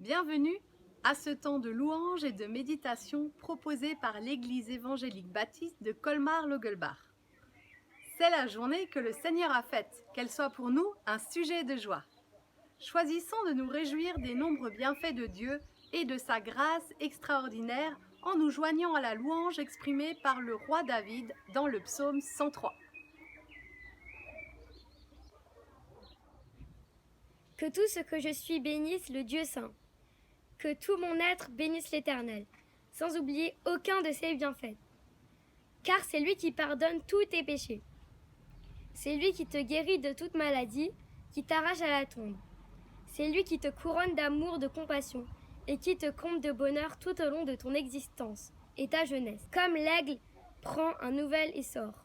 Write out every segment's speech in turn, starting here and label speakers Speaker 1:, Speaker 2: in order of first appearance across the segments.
Speaker 1: Bienvenue à ce temps de louange et de méditation proposé par l'Église évangélique baptiste de Colmar-Logelbach. C'est la journée que le Seigneur a faite, qu'elle soit pour nous un sujet de joie. Choisissons de nous réjouir des nombreux bienfaits de Dieu et de sa grâce extraordinaire en nous joignant à la louange exprimée par le roi David dans le psaume 103.
Speaker 2: Que tout ce que je suis bénisse le Dieu saint. Que tout mon être bénisse l'Éternel, sans oublier aucun de ses bienfaits. Car c'est lui qui pardonne tous tes péchés. C'est lui qui te guérit de toute maladie, qui t'arrache à la tombe. C'est lui qui te couronne d'amour, de compassion, et qui te comble de bonheur tout au long de ton existence et ta jeunesse. Comme l'aigle prend un nouvel essor.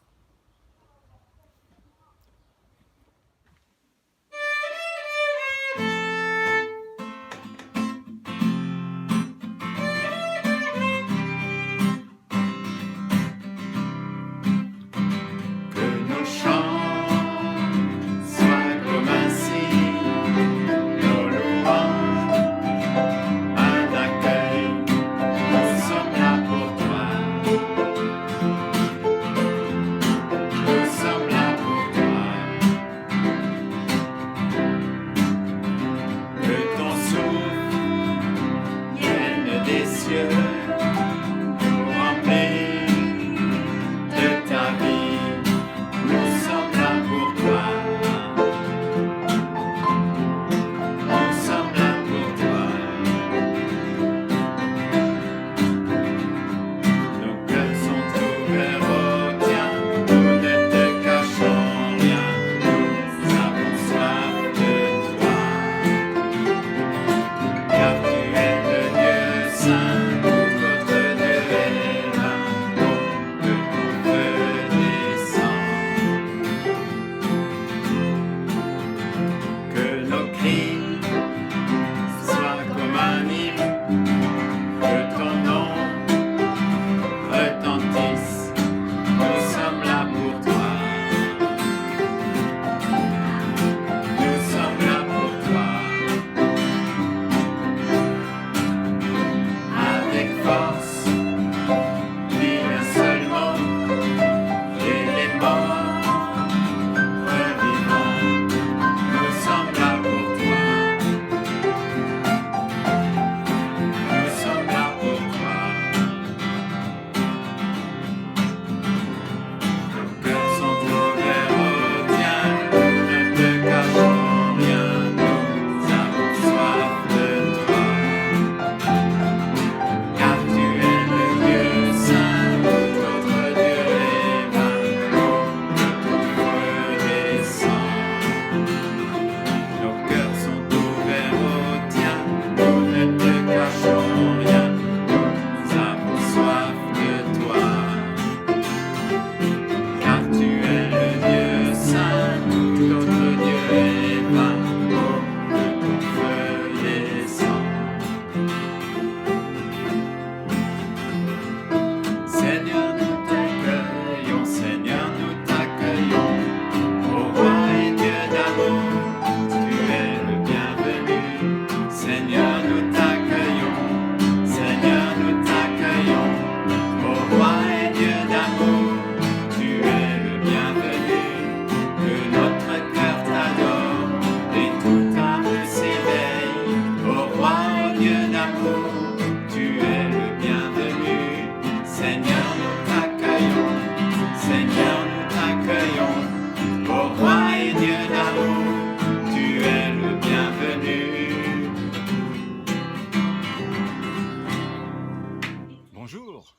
Speaker 3: Bonjour.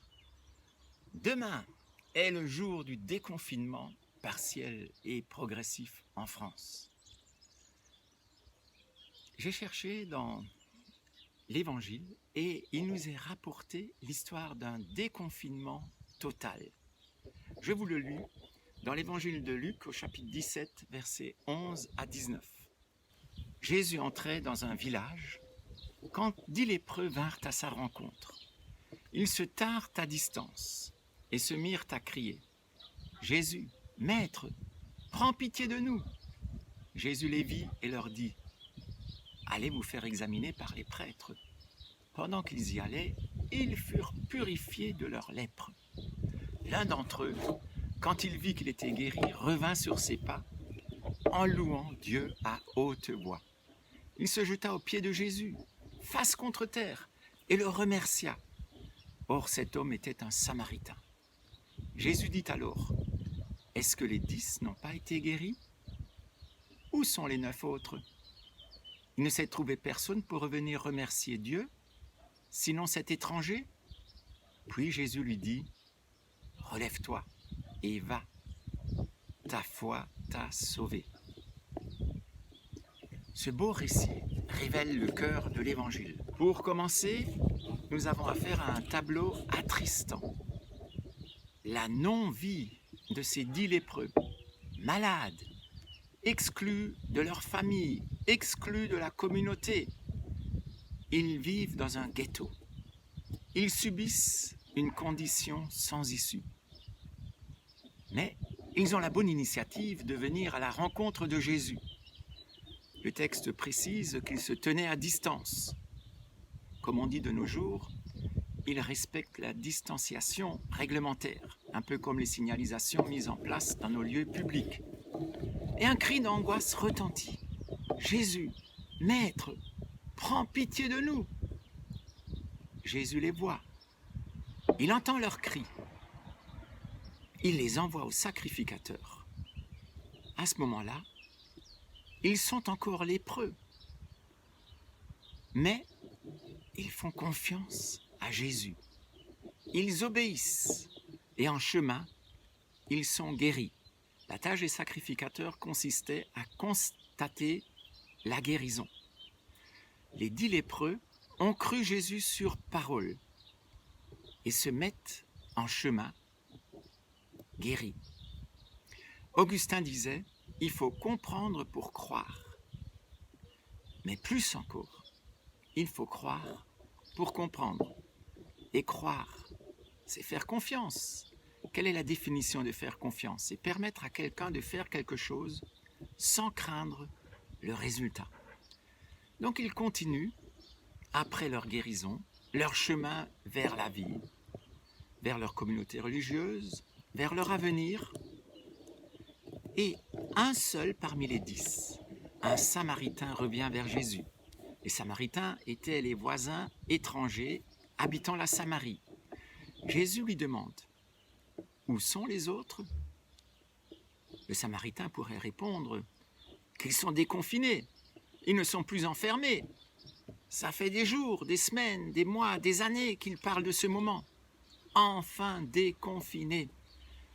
Speaker 3: Demain est le jour du déconfinement partiel et progressif en France. J'ai cherché dans l'Évangile et il nous est rapporté l'histoire d'un déconfinement total. Je vous le lis dans l'Évangile de Luc au chapitre 17, versets 11 à 19. Jésus entrait dans un village quand 10 lépreux vinrent à sa rencontre. Ils se tinrent à distance et se mirent à crier « Jésus, Maître, prends pitié de nous !» Jésus les vit et leur dit allez vous faire examiner par les prêtres. Pendant qu'ils y allaient, ils furent purifiés de leur lèpre. L'un d'entre eux, quand il vit qu'il était guéri, revint sur ses pas en louant Dieu à haute voix. Il se jeta aux pieds de Jésus, face contre terre, et le remercia. Or cet homme était un Samaritain. Jésus dit alors, « Est-ce que les 10 n'ont pas été guéris? Où sont les 9 autres? Il ne s'est trouvé personne pour revenir remercier Dieu, sinon cet étranger? » Puis Jésus lui dit, « Relève-toi et va, ta foi t'a sauvé. » Ce beau récit révèle le cœur de l'Évangile. Pour commencer, nous avons affaire à un tableau attristant. La non-vie de ces 10 lépreux, malades, exclus de leur famille, exclus de la communauté. Ils vivent dans un ghetto. Ils subissent une condition sans issue. Mais ils ont la bonne initiative de venir à la rencontre de Jésus. Le texte précise qu'ils se tenaient à distance. Comme on dit de nos jours, ils respectent la distanciation réglementaire, un peu comme les signalisations mises en place dans nos lieux publics. Et un cri d'angoisse retentit. « Jésus, Maître, prends pitié de nous !» Jésus les voit. Il entend leurs cris. Il les envoie au sacrificateur. À ce moment-là, ils sont encore lépreux. Mais ils font confiance à Jésus. Ils obéissent et en chemin, ils sont guéris. La tâche des sacrificateurs consistait à constater la guérison. Les 10 lépreux ont cru Jésus sur parole et se mettent en chemin guéris. Augustin disait, il faut comprendre pour croire. Mais plus encore, il faut croire pour comprendre. Et croire, c'est faire confiance. Quelle est la définition de faire confiance? C'est permettre à quelqu'un de faire quelque chose sans craindre le résultat. Donc ils continuent, après leur guérison, leur chemin vers la vie, vers leur communauté religieuse, vers leur avenir. Et un seul parmi les 10, un Samaritain revient vers Jésus. Les Samaritains étaient les voisins étrangers habitant la Samarie. Jésus lui demande, « Où sont les autres ?» Le Samaritain pourrait répondre qu'ils sont déconfinés, ils ne sont plus enfermés. Ça fait des jours, des semaines, des mois, des années qu'ils parlent de ce moment. Enfin déconfinés,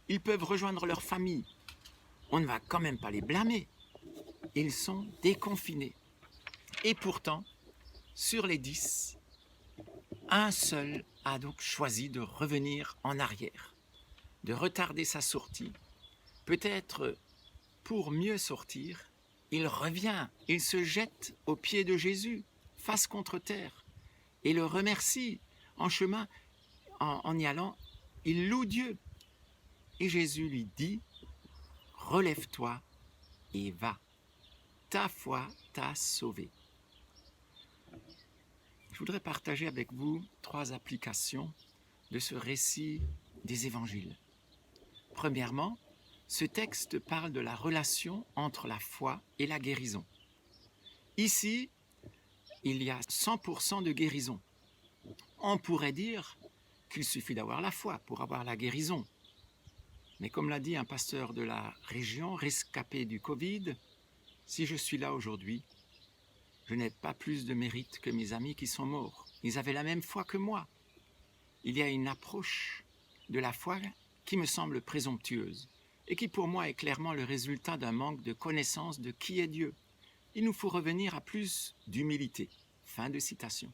Speaker 3: ils peuvent rejoindre leur famille. On ne va quand même pas les blâmer. Ils sont déconfinés. Et pourtant, sur les 10, un seul a donc choisi de revenir en arrière, de retarder sa sortie. Peut-être pour mieux sortir, il revient, il se jette aux pieds de Jésus, face contre terre, et le remercie en chemin, en y allant, il loue Dieu. Et Jésus lui dit, « Relève-toi et va, ta foi t'a sauvé. » Je voudrais partager avec vous 3 applications de ce récit des évangiles. Premièrement, ce texte parle de la relation entre la foi et la guérison. Ici, il y a 100% de guérison. On pourrait dire qu'il suffit d'avoir la foi pour avoir la guérison. Mais comme l'a dit un pasteur de la région, rescapé du Covid, si je suis là aujourd'hui, je n'ai pas plus de mérite que mes amis qui sont morts. Ils avaient la même foi que moi. Il y a une approche de la foi qui me semble présomptueuse et qui pour moi est clairement le résultat d'un manque de connaissance de qui est Dieu. Il nous faut revenir à plus d'humilité. Fin de citation.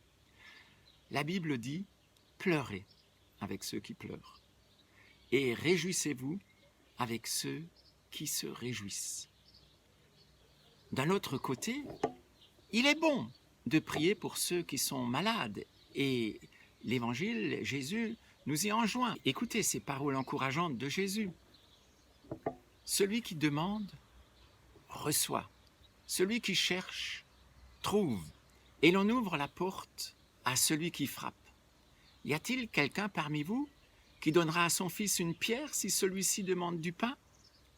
Speaker 3: La Bible dit « Pleurez avec ceux qui pleurent et réjouissez-vous avec ceux qui se réjouissent. » D'un autre côté, il est bon de prier pour ceux qui sont malades et l'Évangile, Jésus, nous y enjoint. Écoutez ces paroles encourageantes de Jésus. Celui qui demande, reçoit. Celui qui cherche, trouve, et l'on ouvre la porte à celui qui frappe. Y a-t-il quelqu'un parmi vous qui donnera à son fils une pierre si celui-ci demande du pain?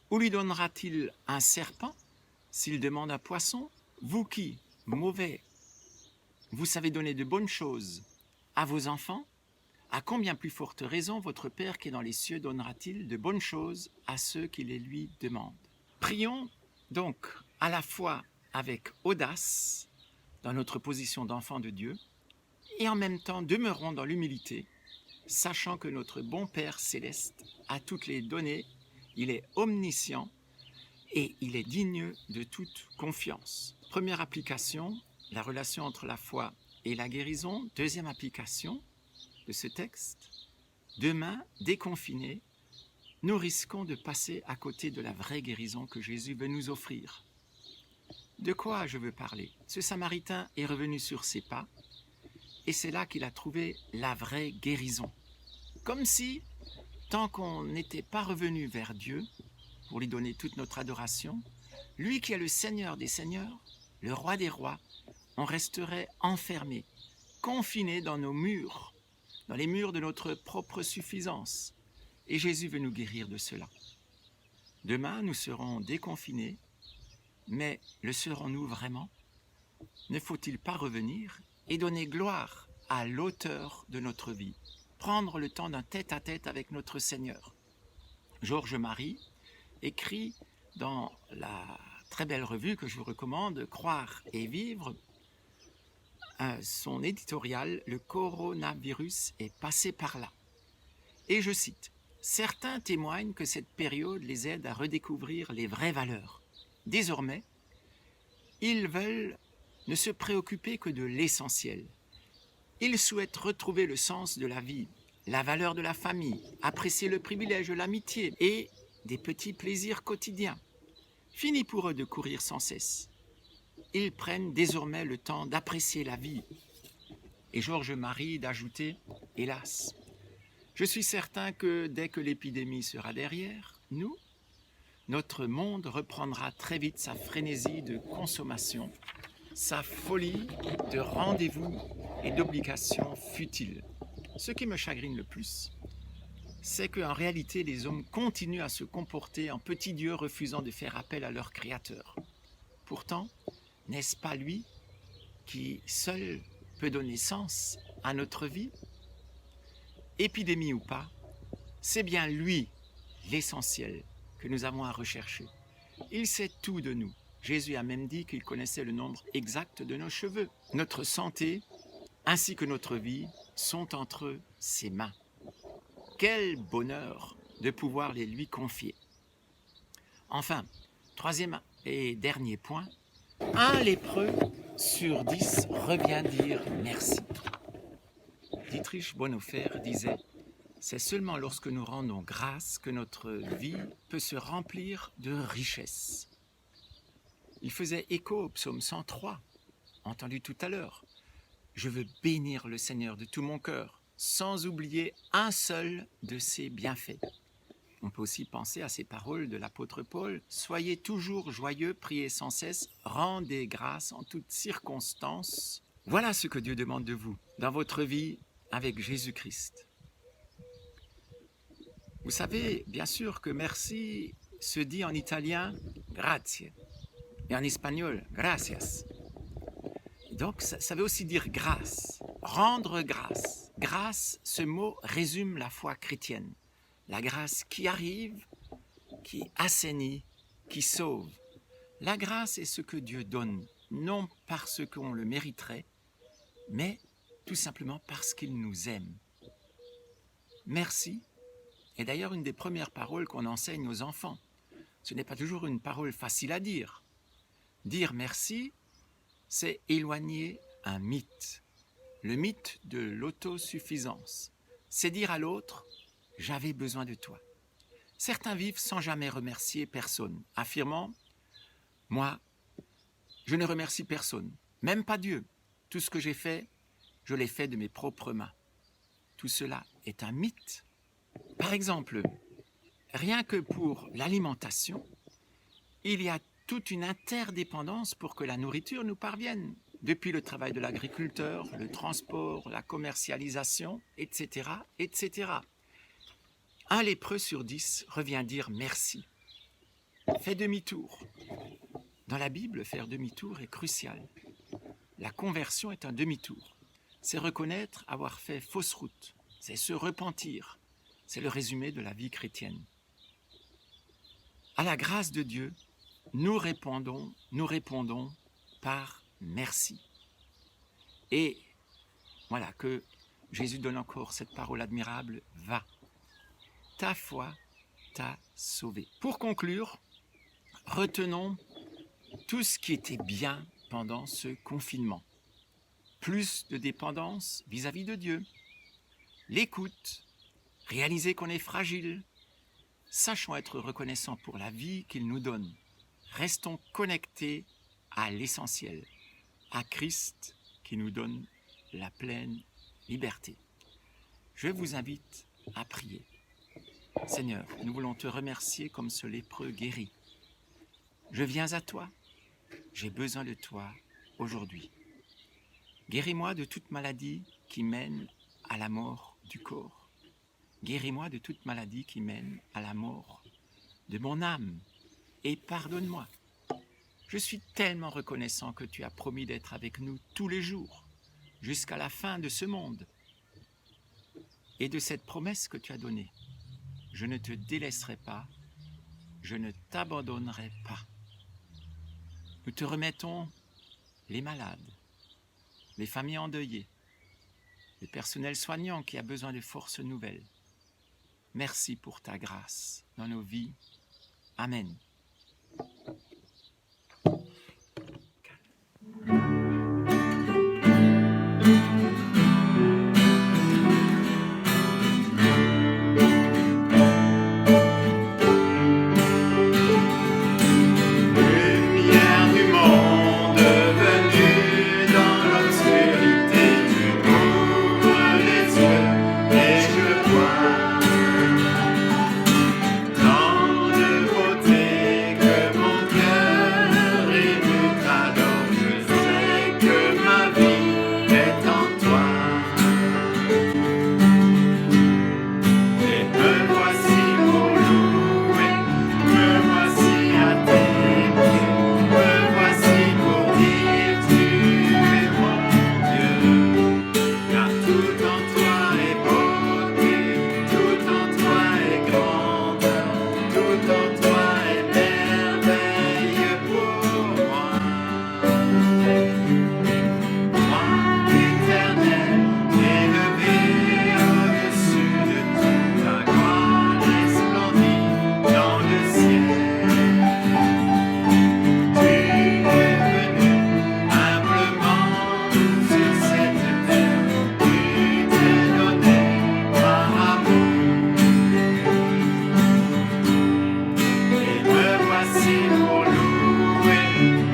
Speaker 3: Ou lui donnera-t-il un serpent s'il demande un poisson? Vous qui, mauvais, vous savez donner de bonnes choses à vos enfants, à combien plus forte raison votre Père qui est dans les cieux donnera-t-il de bonnes choses à ceux qui les lui demandent? Prions donc à la fois avec audace dans notre position d'enfant de Dieu et en même temps demeurons dans l'humilité, sachant que notre bon Père céleste a toutes les données, il est omniscient et il est digne de toute confiance. Première application, la relation entre la foi et la guérison. Deuxième application de ce texte, demain, déconfinés, nous risquons de passer à côté de la vraie guérison que Jésus veut nous offrir. De quoi je veux parler? Ce Samaritain est revenu sur ses pas et c'est là qu'il a trouvé la vraie guérison. Comme si, tant qu'on n'était pas revenu vers Dieu pour lui donner toute notre adoration, lui qui est le Seigneur des Seigneurs, le Roi des Rois, on resterait enfermé, confiné dans nos murs, dans les murs de notre propre suffisance. Et Jésus veut nous guérir de cela. Demain, nous serons déconfinés, mais le serons-nous vraiment? Ne faut-il pas revenir et donner gloire à l'auteur de notre vie, prendre le temps d'un tête-à-tête avec notre Seigneur? Georges Marie écrit dans la très belle revue que je vous recommande, Croire et vivre, son éditorial « Le coronavirus est passé par là ». Et je cite, « Certains témoignent que cette période les aide à redécouvrir les vraies valeurs. Désormais, ils veulent ne se préoccuper que de l'essentiel. Ils souhaitent retrouver le sens de la vie, la valeur de la famille, apprécier le privilège de l'amitié et des petits plaisirs quotidiens. Fini pour eux de courir sans cesse. Ils prennent désormais le temps d'apprécier la vie. » Et Georges Marie d'ajouter, « Hélas, je suis certain que dès que l'épidémie sera derrière nous, notre monde reprendra très vite sa frénésie de consommation, sa folie de rendez-vous et d'obligations futiles. Ce qui me chagrine le plus, c'est qu'en réalité, les hommes continuent à se comporter en petits dieux refusant de faire appel à leur Créateur. Pourtant, n'est-ce pas lui qui seul peut donner sens à notre vie? Épidémie ou pas, c'est bien lui l'essentiel que nous avons à rechercher. Il sait tout de nous. Jésus a même dit qu'il connaissait le nombre exact de nos cheveux. Notre santé ainsi que notre vie sont entre ses mains. Quel bonheur de pouvoir les lui confier. Enfin, troisième et dernier point, un lépreux sur 10 revient dire merci. Dietrich Bonhoeffer disait « C'est seulement lorsque nous rendons grâce que notre vie peut se remplir de richesses. » Il faisait écho au psaume 103, entendu tout à l'heure. « Je veux bénir le Seigneur de tout mon cœur, sans oublier un seul de ses bienfaits. » On peut aussi penser à ces paroles de l'apôtre Paul. « Soyez toujours joyeux, priez sans cesse, rendez grâce en toutes circonstances. » Voilà ce que Dieu demande de vous dans votre vie avec Jésus-Christ. Vous savez, bien sûr que merci se dit en italien « grazie » et en espagnol « gracias ». Donc, ça veut aussi dire grâce, rendre grâce. Grâce, ce mot résume la foi chrétienne. La grâce qui arrive, qui assainit, qui sauve. La grâce est ce que Dieu donne, non parce qu'on le mériterait, mais tout simplement parce qu'il nous aime. Merci est d'ailleurs une des premières paroles qu'on enseigne aux enfants. Ce n'est pas toujours une parole facile à dire. Dire merci, c'est éloigner un mythe, le mythe de l'autosuffisance. C'est dire à l'autre « j'avais besoin de toi ». Certains vivent sans jamais remercier personne, affirmant « moi, je ne remercie personne, même pas Dieu. Tout ce que j'ai fait, je l'ai fait de mes propres mains. » Tout cela est un mythe. Par exemple, rien que pour l'alimentation, il y a toute une interdépendance pour que la nourriture nous parvienne. depuis le travail de l'agriculteur, le transport, la commercialisation, etc., etc. Un lépreux sur 10 revient dire merci. Fais demi-tour. Dans la Bible, faire demi-tour est crucial. La conversion est un demi-tour. C'est reconnaître avoir fait fausse route. C'est se repentir. C'est le résumé de la vie chrétienne. À la grâce de Dieu, nous répondons par merci. Et voilà que Jésus donne encore cette parole admirable, va. Ta foi t'a sauvé. Pour conclure, retenons tout ce qui était bien pendant ce confinement. Plus de dépendance vis-à-vis de Dieu. L'écoute, réaliser qu'on est fragile. Sachons être reconnaissants pour la vie qu'il nous donne. Restons connectés à l'essentiel, à Christ qui nous donne la pleine liberté. Je vous invite à prier. Seigneur, nous voulons te remercier comme ce lépreux guéri. Je viens à toi, j'ai besoin de toi aujourd'hui. Guéris-moi de toute maladie qui mène à la mort du corps. Guéris-moi de toute maladie qui mène à la mort de mon âme et pardonne-moi. Je suis tellement reconnaissant que tu as promis d'être avec nous tous les jours, jusqu'à la fin de ce monde. Et de cette promesse que tu as donnée, je ne te délaisserai pas, je ne t'abandonnerai pas. Nous te remettons les malades, les familles endeuillées, le personnel soignant qui a besoin de forces nouvelles. Merci pour ta grâce dans nos vies. Amen.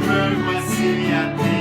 Speaker 4: Me voici à tes